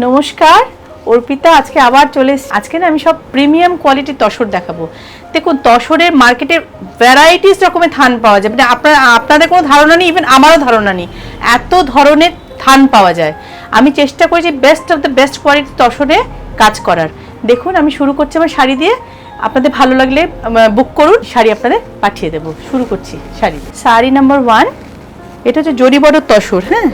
নমস্কার, অর্পিতা আজকে আবার চলে আজকে না আমি সব প্রিমিয়াম কোয়ালিটির তসর দেখাবো। দেখুন তসরের মার্কেটে ভ্যারাইটিস রকমের থান পাওয়া যায়, মানে আপনাদের কোনো ধারণা নেই, ইভেন আমারও ধারণা নেই এত ধরনের থান পাওয়া যায়। আমি চেষ্টা করেছি বেস্ট অফ দ্য বেস্ট কোয়ালিটির তসরে কাজ করার। দেখুন আমি শুরু করছি আমার শাড়ি দিয়ে, আপনাদের ভালো লাগলে বুক করুন, শাড়ি আপনাদের পাঠিয়ে দেবো। শুরু করছি শাড়ি নাম্বার 1। এটা হচ্ছে জরি বর্ডার তসর। হ্যাঁ,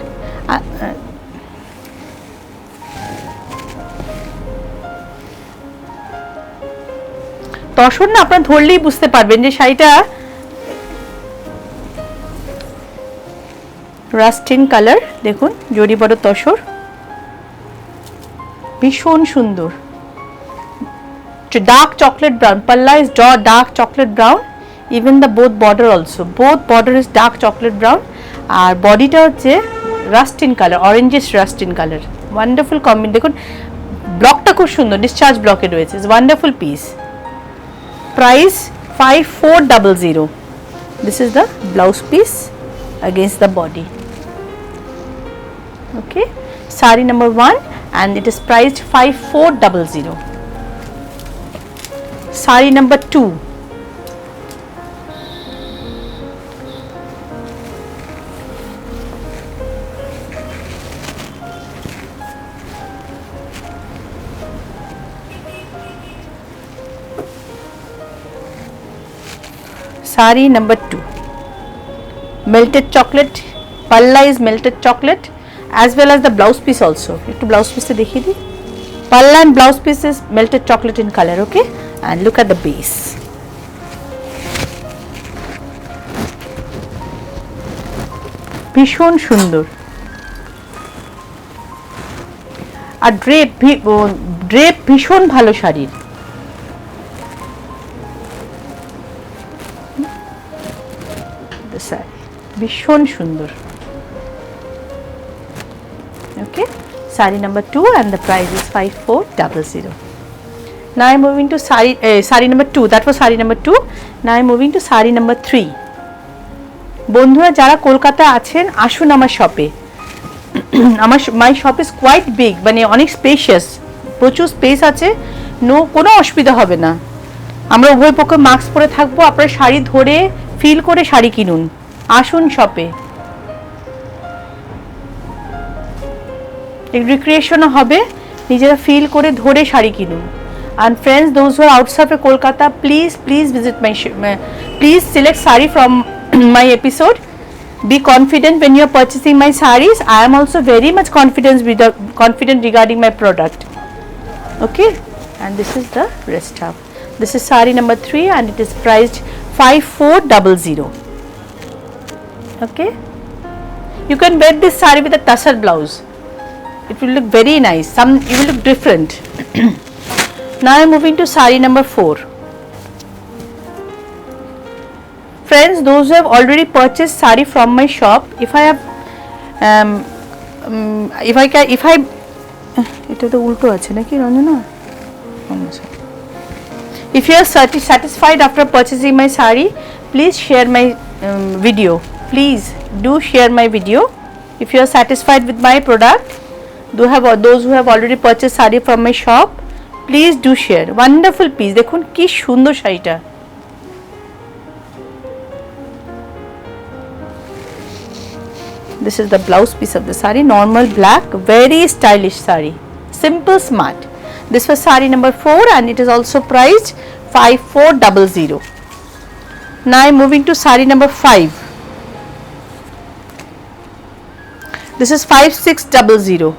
তসর না আপনারা ধরলেই বুঝতে পারবেন যে শাড়িটা রাস্টিন কালার। দেখুন জরি বড় তসর, ভীষণ সুন্দর। ডার্ক চকলেট ব্রাউন, পাল্লা is dark chocolate brown, even the both border also, both border is dark chocolate brown. আর বডিটা হচ্ছে rusting colour, orangish rusting colour. Wonderful combine. দেখুন ব্লকটা খুব সুন্দর, ডিসচার্জ ব্লকে রয়েছে। Wonderful piece. Price 5400. This is the blouse piece against the body. Okay, sari number 1 and it is priced 5400. Sari number 2. Sari number 2, melted chocolate, palla is melted chocolate as well as the blouse piece also. Ekটু blouse piece দেখিয়ে দিই। Palla and blouse piece is melted chocolate in color. Okay, and look at the base. ভীষণ সুন্দর। আর drape ভীষণ ভালো শাড়ির। ভীষণ সুন্দর। Okay, sari number 2 and the price is 5400. Now I'm moving to sari number 2. That was sari number 2. Now I'm moving to sari number 3. বন্ধুরা যারা কলকাতা আছেন আসুন আমার শপে। My shop is quite big, মানে অনেক স্পেশিয়াস, প্রচুর স্পেস আছে, কোনো অসুবিধা হবে না। আমরা উভয় পক্ষে মাস্ক পরে থাকবো, আপনারা শাড়ি ধরে ফিল করে শাড়ি কিনুন। আসুন শপে, রিক্রিয়েশনও হবে, নিজেরা ফিল করে ধরে শাড়ি কিনুন। And friends, those who are outside of Kolkata, please visit please select sari from my episode. Be confident when you are purchasing my saris. I am also very much confident regarding my product. Okay, and this is the rest half. This is sari number 3 and it is priced 5400. Okay, you can wear this sari with a tassel blouse. It will look very nice. You will look different. Now I am moving to sari number 4. Friends, those who have already purchased sari from my shop, if I have এটা তো উল্টো আছে নাকি Ranjana? If you are satisfied after purchasing my sari, please share my video. Please do share my video. If you are satisfied with my product, those who have already purchased sari from my shop, please do share. Wonderful piece. দেখুন কি সুন্দর শাড়িটা। This is the blouse piece of the sari, normal black, very stylish sari, simple smart. This was sari number 4 and it is also priced 5400. Now I am moving to sari number 5. This is 5600.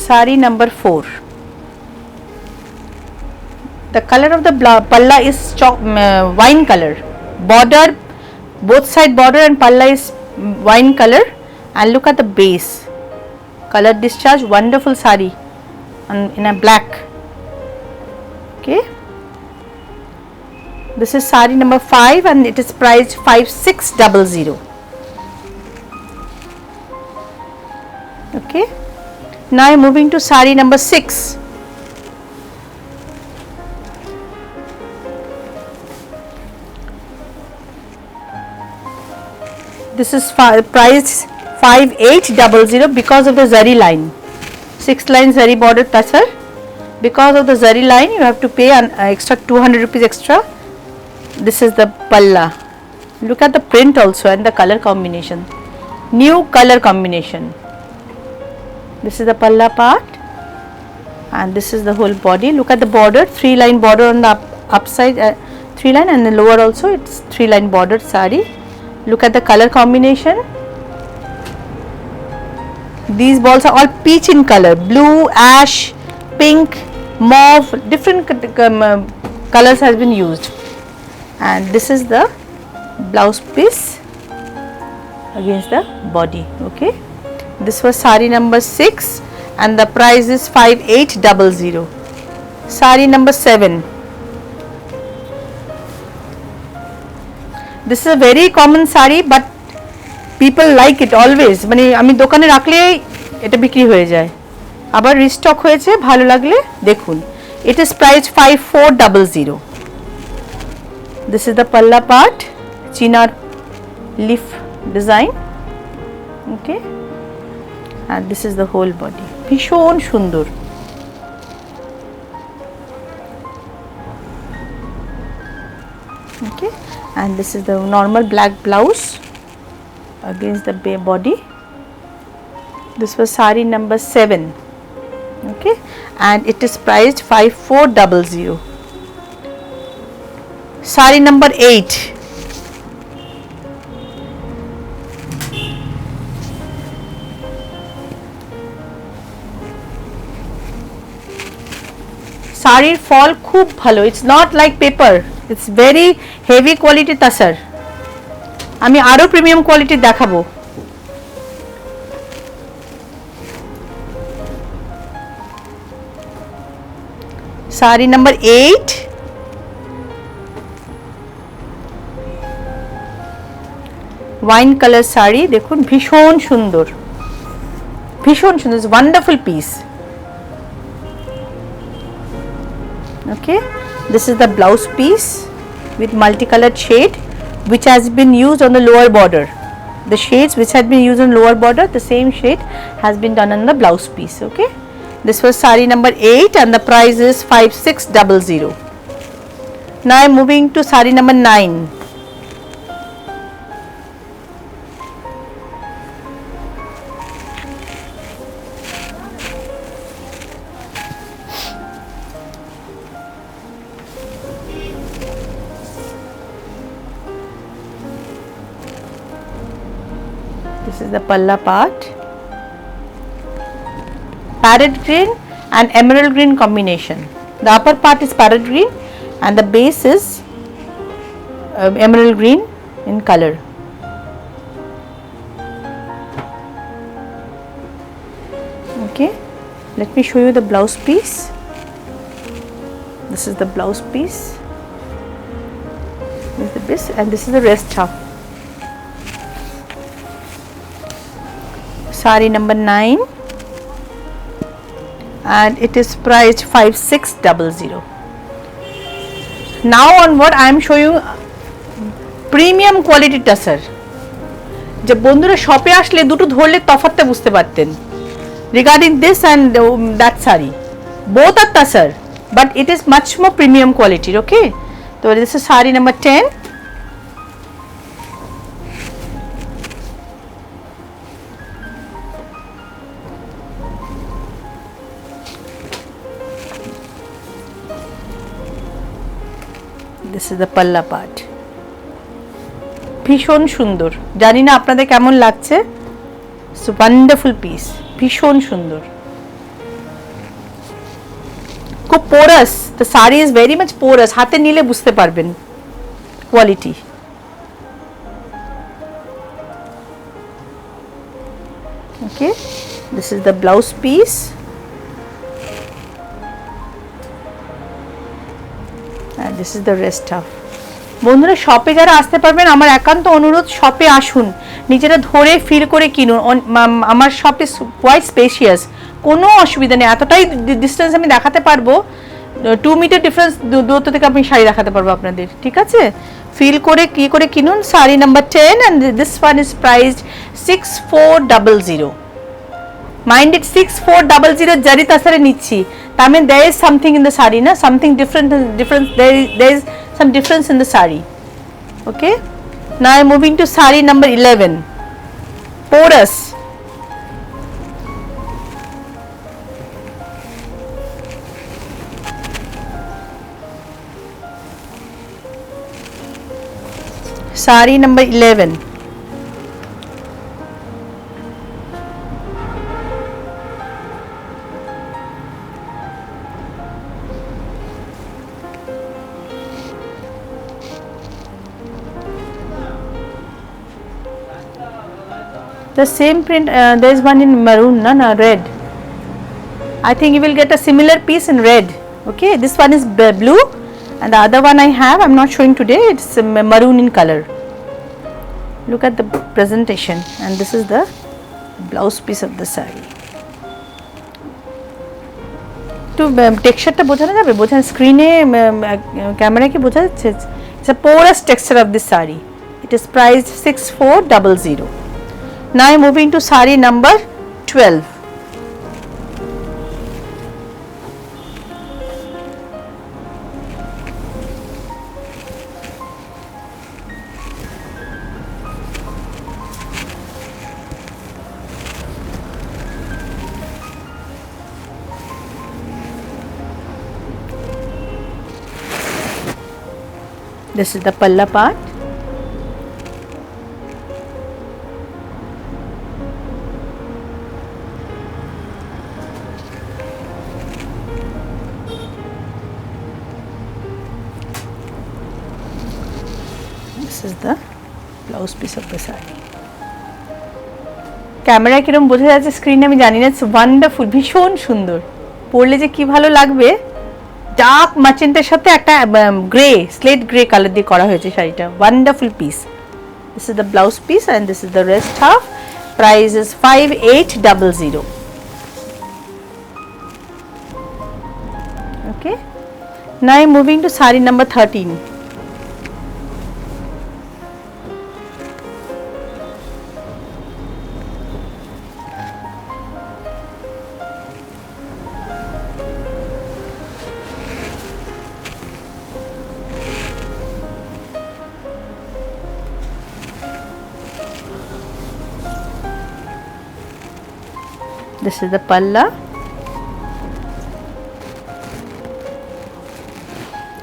Sari number 4. The color of the palla is wine color. Border, both side border and palla is wine color. And look at the base. Color discharge, wonderful sari, and in a black. Okay. This is sari number 5 and it is priced 5600. Okay. Now I'm moving to sari number 6. This is price 5800 because of the zari line. 6 line zari border tasar. Because of the zari line, you have to pay an extra 200 rupees extra. This is the palla. Look at the print also and the color combination. New color combination. This is the palla part, and this is the whole body. Look at the border, 3 line border on the upside, 3 line, and the lower also it's 3 line bordered sari. Look at the color combination. These balls are all peach in color, blue, ash, pink, mauve, different colors has been used. And this is the blouse piece against the body. Okay, this was sari number 6 and the price is 5800. Sari number 7. This is a very common sari, but people like it always. মানে আমি দোকানে রাখলে এটা বিক্রি হয়ে যায়, আবার restock হয়েছে, ভালো লাগলে দেখুন। It is priced 5400. This is the palla part, chinar leaf design. Okay, and this is the whole body. ভীষণ সুন্দর। Okay, and this is the normal black blouse against the body. This was sari number 7. Okay, and it is priced 5400. Sari number 8. শাড়ির fall খুব ভালো, it's not like paper, it's very heavy quality tussar. আমি আরো premium quality দেখাবো। Sari number 8, wine colour sari, দেখুন ভীষণ সুন্দর, ভীষণ সুন্দর, wonderful piece. Okay, this is the blouse piece with multicolored shade which has been used on the lower border. The shades which had been used on lower border, the same shade has been done on the blouse piece. Okay, this was sari number 8 and the price is 5600. Now I am moving to sari number 9. This is the palla part, parrot green and emerald green combination. The upper part is parrot green and the base is emerald green in color. Okay, let me show you the blouse piece. This is the blouse piece. This is the base and this is the rest half. Sari number 9 and it is priced 5600. Now onward I am showing premium quality tussar. যে বন্ধুরা শপে আসলে দুটো ধরলে তফাৎটা বুঝতে পারতেন regarding this and that sari. Both are tussar but it is much more premium quality. Okay, so this is sari number 10. This is the palla part. ভীষণ সুন্দর, জানি না আপনাদের কেমন লাগছে। It's a wonderful piece, ভীষণ সুন্দর, খুব porous. The saree is very much porous, হাতে নিলে বুঝতে পারবেন quality. Okay, this is the blouse piece and this is the rest half. বন্ধুরা শপে যারা আসতে পারবেন আমার একান্ত অনুরোধ শপে আসুন, নিজেরা ধরে ফিল করে কিনুন। আমার শপ ইজ কোয়াইট স্পেশিয়াস, কোনো অসুবিধা নেই, এতটাই ডিস্টেন্স আমি দেখাতে পারবো, 2 মিটার ডিফারেন্স দূরত্ব থেকে আমি শাড়ি দেখাতে পারবো আপনাদের, ঠিক আছে? ফিল করে কি করে কিনুন। Sari number 10 and this one is priced 6400. Mind it, 6400 জারি তাছাড়া নিচ্ছি, তার মানে there is something in the sari না, something different, there is some difference in the saree. Okay, now I'm moving to saree number 11, porous. Saree number 11, the same print, there is one in maroon, no, red. I think you will get a similar piece in red. Okay, this one is blue and the other one I have, I'm not showing today, it's maroon in color. Look at the presentation, and this is the blouse piece of the saree. To texture টা বোঝানো যাবে, বোঝান স্ক্রিনে camera কি বোঝা যাচ্ছে? It's a porous texture of this saree. It is priced 6400. Now I'm moving to saree number 12. This is the palla part. This is the blouse piece of the saree. ক্যামেরায় কিরকম বোঝা যাচ্ছে স্ক্রিনে আমি জানি না, ইটস ওয়ান্ডারফুল, ভীষণ সুন্দর, পরলে যে কি ভালো লাগবে। ডার্ক মার্চেন্টের সাথে একটা গ্রে, স্লেট গ্রে কালার দিয়ে করা হয়েছে শাড়িটা, wonderful piece. This is the blouse piece and this is the rest half, price is 5800. Okay, now I'm moving to saree number 13. This is the palla.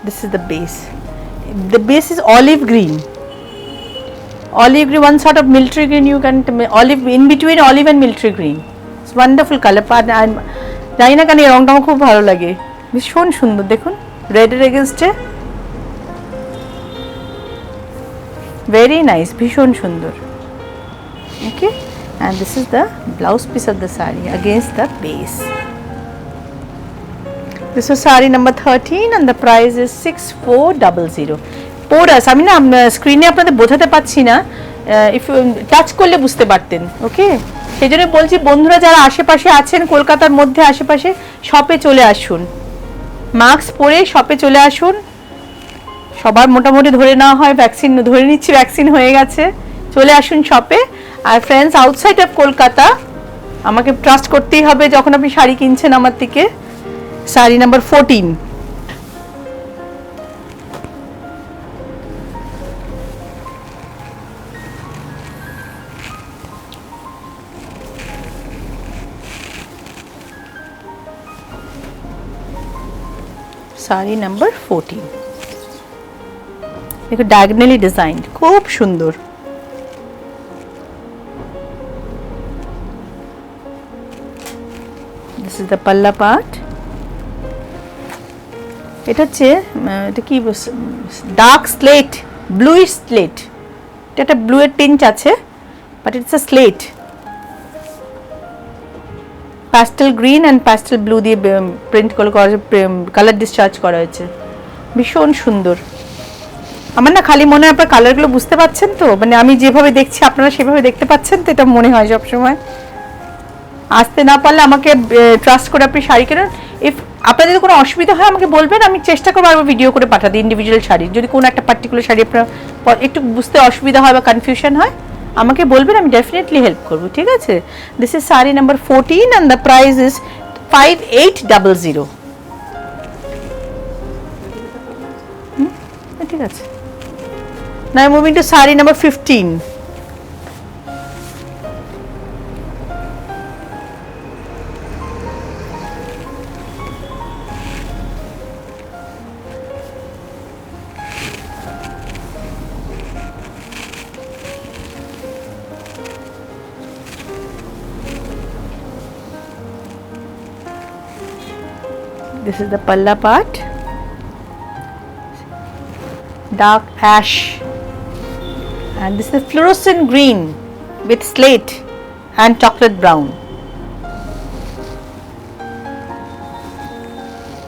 This is the base. The base is olive green. Olive green, one sort of military green. You can olive in between olive and military green. It's wonderful color. জানি না কেন এই রংটা আমার খুব ভালো লাগে, ভীষণ সুন্দর। দেখুন রেডের এগেনস্টে, ভেরি নাইস, ভীষণ সুন্দর। ওকে, and this is the blouse piece of the saree against the base. This is saree number 13 and the price is 6400. porous, আমি না স্ক্রিনে আপনাদের বোঝাতে পাচ্ছি না, ইফ টাচ করলে বুঝতে পারতেন। ওকে, সেই জন্য বলছি বন্ধুরা যারা আশেপাশে আছেন, কলকাতার মধ্যে আশেপাশে, শপে চলে আসুন, মাস্ক পরে শপে চলে আসুন। সবার মোটামুটি ধরে নেওয়া হয়, ভ্যাকসিন ধরে নিচ্ছি, ভ্যাকসিন হয়ে গেছে, চলে আসুন শপে। আর ফ্রেন্ডস আউটসাইড অফ কলকাতা আমাকে ট্রাস্ট করতেই হবে যখন আপনি শাড়ি কিনছেন আমার থেকে। শাড়ি নাম্বার 14, শাড়ি নাম্বার 14, দেখো ডায়াগোনালি ডিজাইন, খুব সুন্দর। This is the palla part. এটা হচ্ছে এটা কি ডার্ক স্লেট, ব্লুইশ স্লেট, এটা একটা ব্লু এর টিঞ্চ আছে, but it's a slate. Pastel green and pastel blue দিয়ে প্রিন্ট করা, কালার ডিসচার্জ করা হয়েছে, ভীষণ সুন্দর। আমার না খালি মনে হয় আপনার কালারগুলো বুঝতে পাচ্ছেন তো, মানে আমি যেভাবে দেখছি আপনারা সেভাবে দেখতে পাচ্ছেন তো, এটা মনে হয় সবসময়। আসতে না পারলে আমাকে ট্রাস্ট করে আপনি শাড়ি কেনেন। ইফ আপনার যদি কোনো অসুবিধা হয় আমাকে বলবেন, আমি চেষ্টা করবো আরও ভিডিও করে পাঠাতে ইন্ডিভিজুয়াল শাড়ি। যদি কোনো একটা পার্টিকুলার শাড়ি আপনার একটু বুঝতে অসুবিধা হয় বা কনফিউশন হয় আমাকে বলবেন, আমি ডেফিনেটলি হেল্প করবো, ঠিক আছে? This is sari number 14 and the price is 5800। ঠিক আছে। Now moving to saree number 15. This is the palla part, dark ash, and this is fluorescent green with slate and chocolate brown.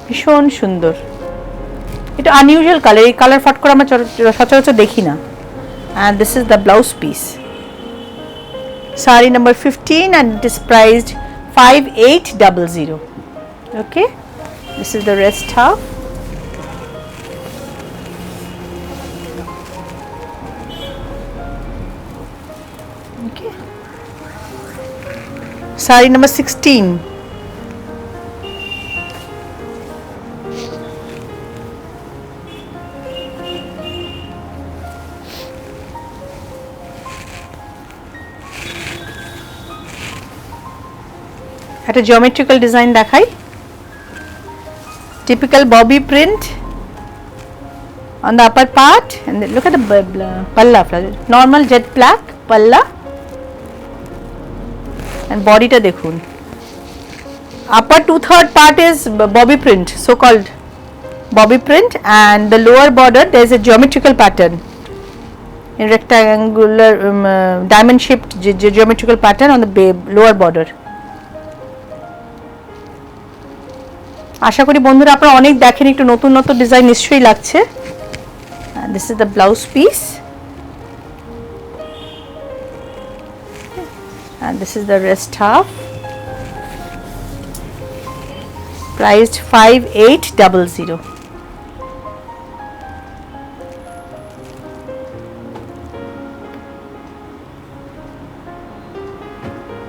ভীষণ সুন্দর, এটা unusual colour, এই colour ফট করে আমরা সচরাচর দেখি না। And this is the blouse piece. Saree number 15 and it is priced 5800. Okay, this is the rest half. Okay, saree number 16. একটা জিওমেট্রিক্যাল ডিজাইন দেখাই, typical bobby print on the upper part, and then look at the palla, normal jet black palla, and body ta dekhun, upper 2/3 part is bobby print, so called bobby print, and the lower border there is a geometrical pattern in rectangular diamond shaped geometrical pattern on the lower border. আশা করি বন্ধুরা আপনারা অনেক দেখেন, একটু নতুন নতুন design নিশ্চয়ই লাগছে। This is the blouse piece and this is the rest half, priced 5800.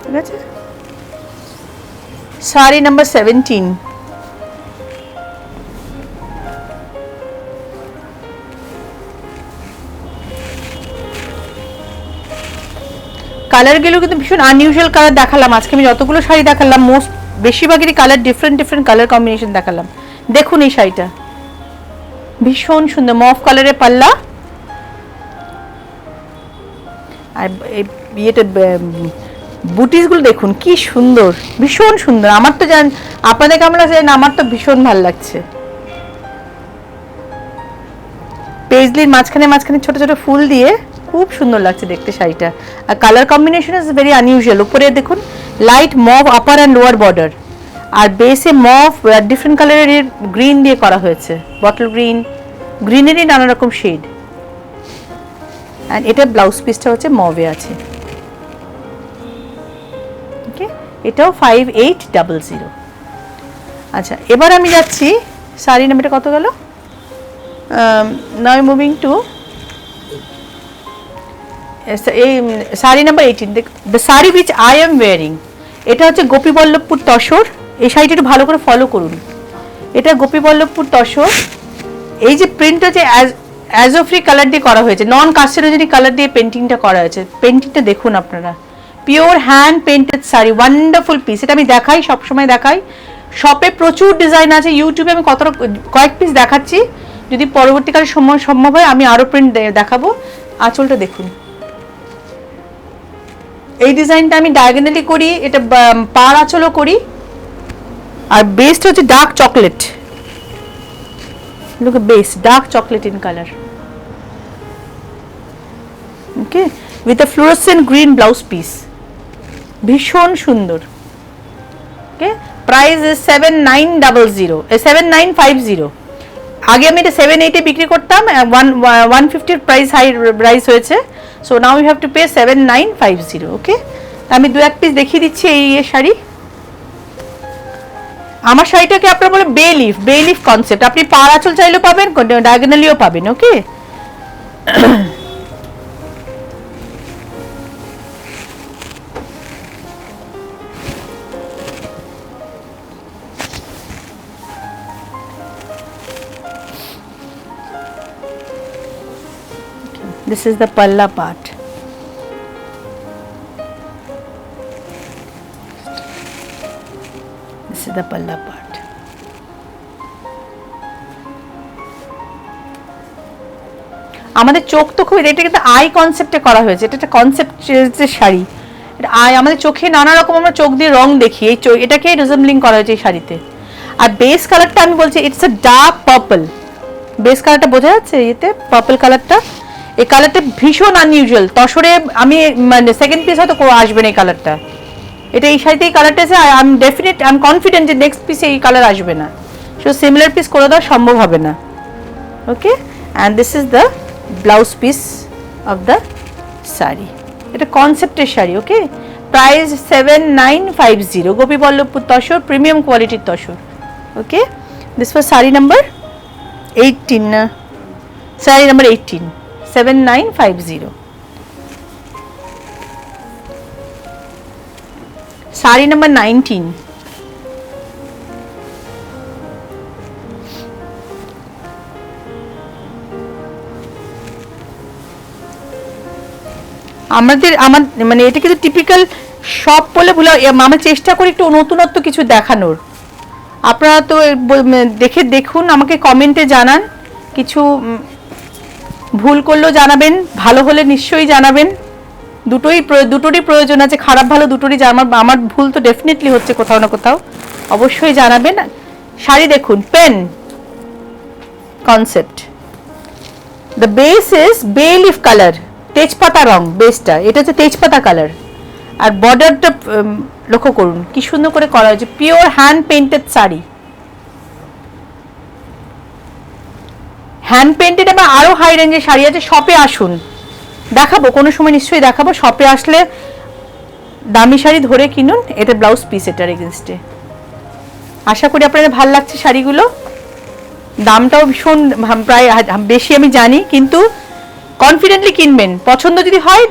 ঠিক আছে, saree number 17. কালারগুলো কিন্তু ভীষণ আনইউজুয়াল কালার দেখালাম আজকে। আমি যতগুলো শাড়ি দেখালাম মোস্ট বেশিরভাগেরই কালার ডিফারেন্ট কালার কম্বিনেশন দেখালাম। দেখুন এই শাড়িটা ভীষণ সুন্দর, মফ কালারের পাল্লা, আর ইয়েটা বুটিসগুলো দেখুন কি সুন্দর, ভীষণ সুন্দর। আমার তো জান আপনাদের কেমন লাগছে না, আমার তো ভীষণ ভালো লাগছে। পেজলির মাঝখানে মাঝখানে ছোট ছোট ফুল দিয়ে খুব সুন্দর লাগছে দেখতে শাড়িটা। আর colour combination is very unusual. উপরে দেখুন light mauve upper and lower border, আর বেসে মভ ডিফারেন্ট কালারের গ্রিন দিয়ে করা হয়েছে, বটল গ্রিন, গ্রিনেরই নানা রকম শেড। অ্যান্ড এটা ব্লাউজ পিসটা হচ্ছে মভে আছে। ওকে, এটাও 5800। আচ্ছা, এবার আমি যাচ্ছি শাড়ি নাম্বারটা কত গেল, নাও মুভিং টু এই sari number 18। The sari which I am wiring, এটা হচ্ছে গোপীবল্লভপুর তসর। এই শাড়িটা একটু ভালো করে ফলো করুন, এটা গোপীবল্লভপুর তসর। এই যে প্রিন্ট হচ্ছে অ্যাজোফ্রি কালার দিয়ে করা হয়েছে, নন কাস্টেরোজেনিক কালার দিয়ে পেন্টিংটা করা হয়েছে। পেন্টিংটা দেখুন আপনারা, pure hand painted sari, wonderful piece. এটা আমি দেখাই, সবসময় দেখাই, শপে প্রচুর ডিজাইন আছে, ইউটিউবে আমি কয়েক পিস দেখাচ্ছি। যদি পরবর্তীকালে সময় সম্ভব হয় আমি আরও প্রিন্ট দেখাবো। আঁচলটা দেখুন, এই ডিজাইনটা আমি ডায়াগোনালি করি, এটা পার আঁচলও করি। আর বেসটা হচ্ছে dark chocolate, look base dark chocolate in colour. Okay, with a fluorescent green blouse piece, ভীষণ সুন্দর। Okay, price is 7950। আগে আমি এটা 780 বিক্রি করতাম, 150 প্রাইস হাই রাইস হয়েছে, so now you have to pay 7950। Okay, আমি দু এক পিস দেখিয়ে দিচ্ছি এই শাড়ি। আমার শাড়িটাকে আপনারা বলে বে লিফ কনসেপ্ট। আপনি পাড় আঁচল চাইলেও পাবেন, ডায়াগোনালিও পাবেন। ওকে, this is the palla part. This is the palla part. আমাদের চোখ তো খুব, এটা কিন্তু আই কনসেপ্টে করা হয়েছে, এটা একটা কনসেপ্টের শাড়ি। এটা আই, আমাদের চোখে নানা রকম আমরা চোখ দিয়ে রং দেখি, এই এটাকে রিজেম্বলিং করা হয়েছে এই শাড়িতে। আর বেস কালারটা আমি বলছি it's a dark purple. Base কালারটা বোঝা যাচ্ছে এতে, পার্পল কালারটা। এই কালারটা ভীষণ আনইউজুয়াল। তসরে আমি মানে সেকেন্ড পিস হয়তো আসবে না এই কালারটা। এটা এই শাড়িতে এই কালারটা আছে, আই এম কনফিডেন্ট যে নেক্সট পিসে এই কালার আসবে না, সো সিমিলার পিস করে দেওয়া সম্ভব হবে না। Okay, and this is the blouse piece of the sari. এটা কনসেপ্টের sari. Okay, price 7950, Gopiballavpur tussar, premium কোয়ালিটির tussar. Okay, this was sari number 18, sari number 18, 7950। Sari number 19, আমার মানে এটা কিন্তু টিপিক্যাল শপ বলে ভুলে, আমরা চেষ্টা করি একটু নতুনত্ব কিছু দেখানোর। আপনারা তো দেখুন, আমাকে কমেন্টে জানান, কিছু ভুল করলেও জানাবেন, ভালো হলে নিশ্চয়ই জানাবেন। দুটোরই প্রয়োজন আছে, খারাপ ভালো দুটোরই। আমার ভুল তো ডেফিনেটলি হচ্ছে কোথাও না কোথাও, অবশ্যই জানাবেন। শাড়ি দেখুন, pen concept, the base is bay leaf colour, তেজপাতা রং বেসটা, এটা হচ্ছে তেজপাতা কালার। আর বর্ডারটা লক্ষ্য করুন কি সুন্দর করে করা হয়েছে, pure hand painted sari. Hand painted বা আরো হাই রেঞ্জের শাড়ি আছে। শপে আসুন, দেখাবো কোনো সময়, নিশ্চয়ই দেখাবো। শপে আসলে দামি শাড়ি ধরে কিনুন। এটা ব্লাউজ পিস, এটার এগেনস্টে। আশা করি আপনাদের ভালো লাগছে শাড়িগুলো। দামটাও ভীষণ প্রায় বেশি আমি জানি, কিন্তু কনফিডেন্টলি কিনবেন। পছন্দ যদি হয়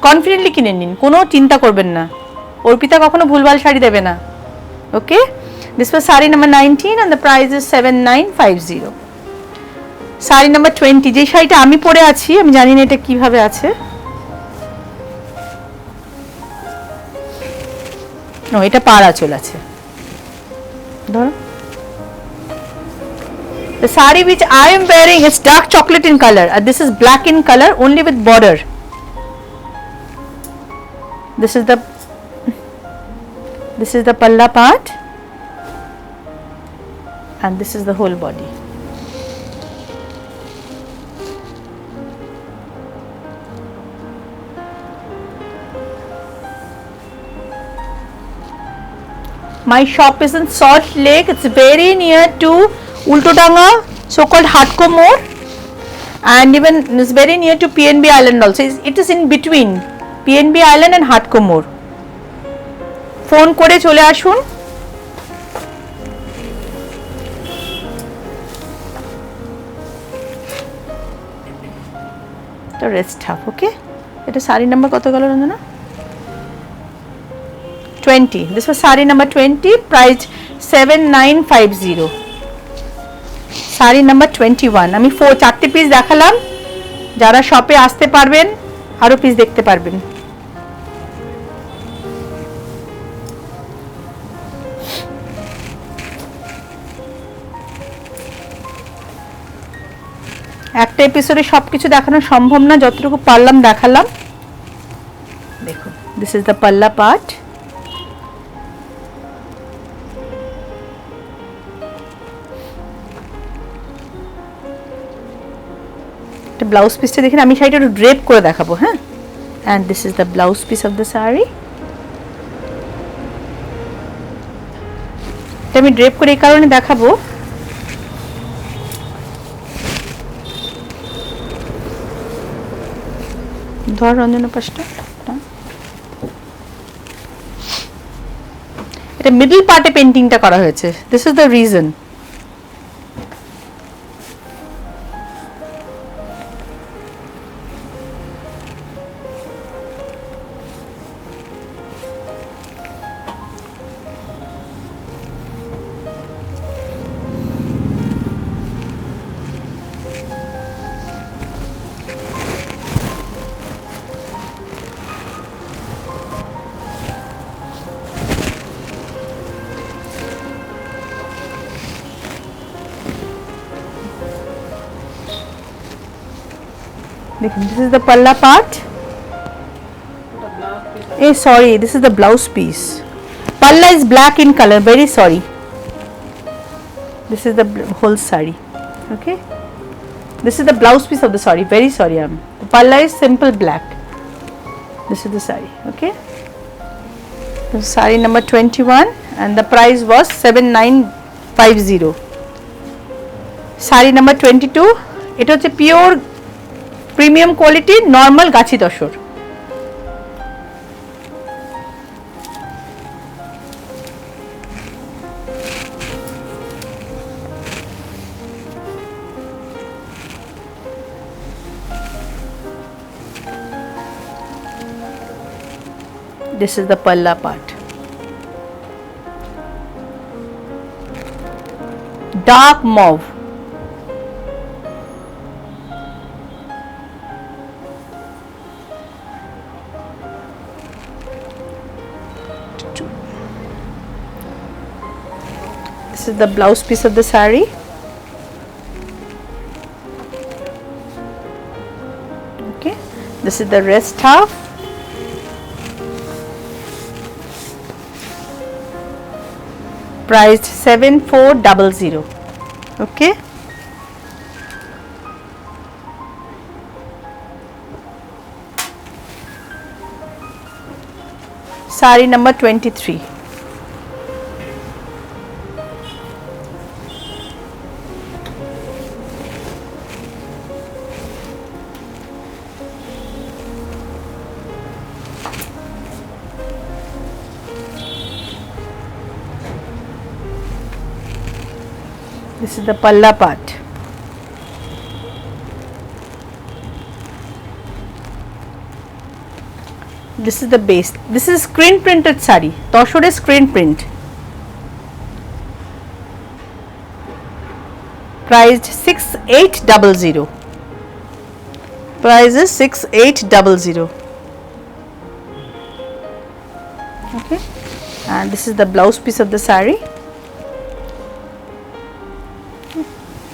কনফিডেন্টলি কিনে নিন, কোনো চিন্তা করবেন না। অর্পিতা কখনো ভুলভাল শাড়ি দেবে না। Okay, this was sari number 19 and the price is 7950. Sari number 20, যে শাড়িটা আমি পরে আছি, আমি জানি না এটা কিভাবে আছে। ও, এটা পাড় আঁচল আছে, ধরো। The saree which I am wearing is dark chocolate in color, and this is black in color only with border. This is the palla part, and this is the whole body. My shop is in Salt Lake. It's very near to Ultodanga, so-called Hatko More, and even it's very near to PNB Island also. It is in between PNB Island and Hatko More. Phone করে চলে আসুন। তো rest half. ওকে, এটা sari number কত গেল Ranjana? 20. This was saree number 20, price 7950. Sari number 21। আমি 4 piece দেখালাম। যারা শপে আসতে পারবেন আরো পিস দেখতে পারবেন। একটা এপিসোডে সবকিছু দেখানো সম্ভব না, যতটুকু পারলাম দেখালাম। দেখুন, দিস ইজ দ্য পাল্লা পার্ট। ব্লাউজ পিসটা দেখেন, আমি শাড়িটা একটু ড্রেপ করে দেখাবো। হ্যাঁ, and this is the blouse piece of the sari. এটা আমি ড্রেপ করে এই কারণে দেখাবো, ধর রঞ্জনা পাশটা, এটা মিডল পার্টে পেন্টিংটা করা হয়েছে, this is the reason. This is the palla part. Sorry, this is the blouse piece. Palla is black in color, very sorry. This is the whole sari. Okay, this is the blouse piece of the sari, very sorry. The palla is simple black. This is the sari. Okay, this is sari number 21 and the price was 7950. Sari number 22, it was a pure premium quality normal Gachhi tussar. This is the palla part. Dark mauve. This is the blouse piece of the sari. Okay, this is the rest half. Priced 7400. Okay, sari number 23. This is the palla part. This is the base. This is screen printed sari. Toshore screen print. Priced 6800. Price is 6800. Okay, and this is the blouse piece of the sari.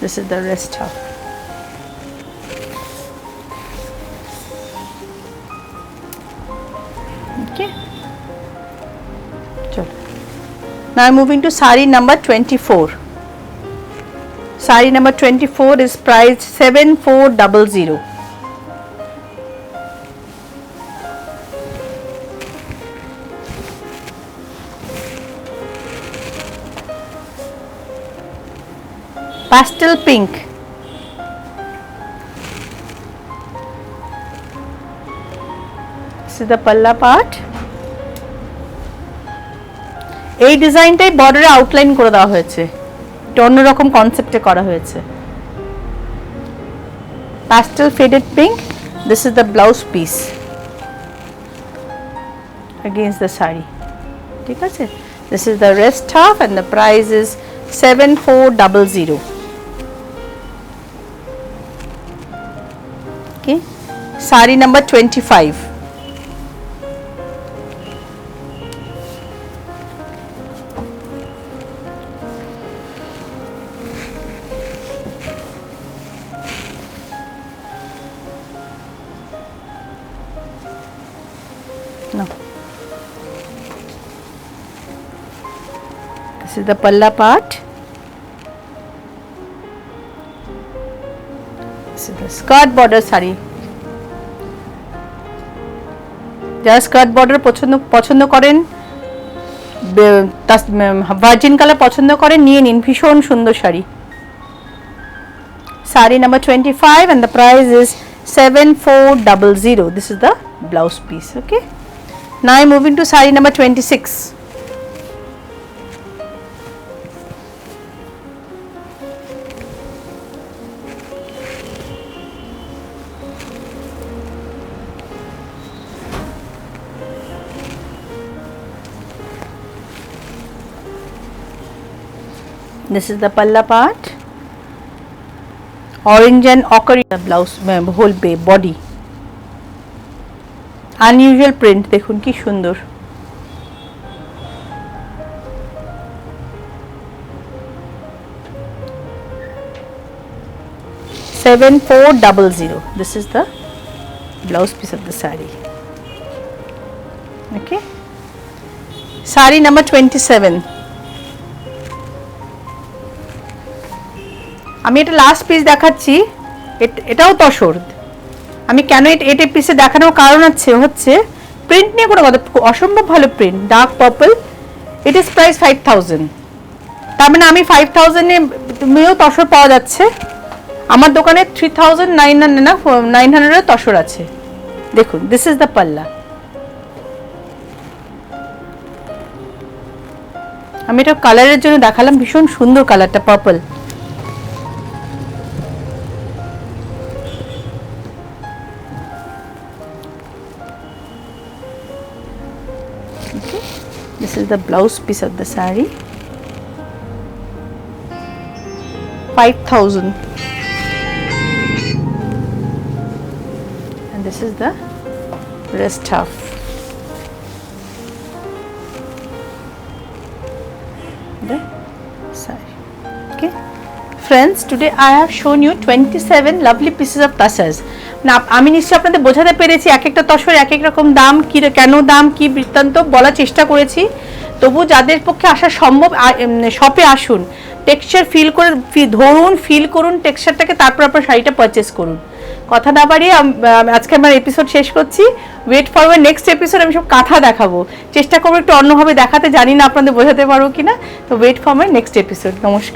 This is the rest half. Okay. Now I'm moving to sari number 24. Sari number 24 is priced 7400. Pastel pink. This is the palla part. এই ডিজাইনটাই বর্ডারে outline করে দেওয়া হয়েছে, এটা অন্যরকম কনসেপ্টে করা হয়েছে। Pastel faded pink. This is the blouse piece against the sari. ঠিক আছে, this is the rest half and the price is 7400. Okay, sari number 25. No, this is the palla part. This is the skirt border sari. যারা skirt border পছন্দ করেন, virgin colour পছন্দ করেন, নিয়ে নিন, ভীষণ সুন্দর sari. Sari number 25 and the price is 7400. This is the blouse piece. Okay, now I move into saree number 26. This is the palla part, orange and ochre the blouse whole body. Unusual print, দেখুন কি সুন্দর। $7400. This is the blouse piece of the saree. Okay, saree number 27. আমি এটা last piece দেখাচ্ছি, এটাও তসর। আমি কেন এটা পিসে দেখানোর কারণ হচ্ছে প্রিন্ট নিয়ে কোনো কথা, অসম্ভব ভালো print, dark purple. It is price 5000। তার মানে আমি 5000-এও তসর পাওয়া যাচ্ছে, আমার দোকানে 3900 না 900-এর তসর আছে। দেখুন, দিস ইজ দ্য পাল্লা। আমি এটা কালারের জন্য দেখালাম, ভীষণ সুন্দর কালারটা, purple. Okay, this is the blouse piece of the saree. 5000, and this is the rest half. The saree. Okay, friends, today I have shown you 27 lovely pieces of tassers. না, আমি নিশ্চয়ই আপনাদের বোঝাতে পেরেছি, এক একটা তসর এক এক রকম দাম, কি কেন দাম, কি বৃত্তান্ত বলার চেষ্টা করেছি। তবু যাদের পক্ষে আসা সম্ভব, শপে আসুন, টেক্সচার ফিল করে ধরুন, ফিল করুন টেক্সচারটাকে, তারপর আপনার শাড়িটা পারচেস করুন। কথা না বাড়িয়ে আজকে আমার এপিসোড শেষ করছি। Wait for my next episode. আমি সব কাঁথা দেখাবো, চেষ্টা করবো একটু অন্যভাবে দেখাতে, জানি না আপনাদের বোঝাতে পারবো কিনা। তো wait for my next episode. নমস্কার।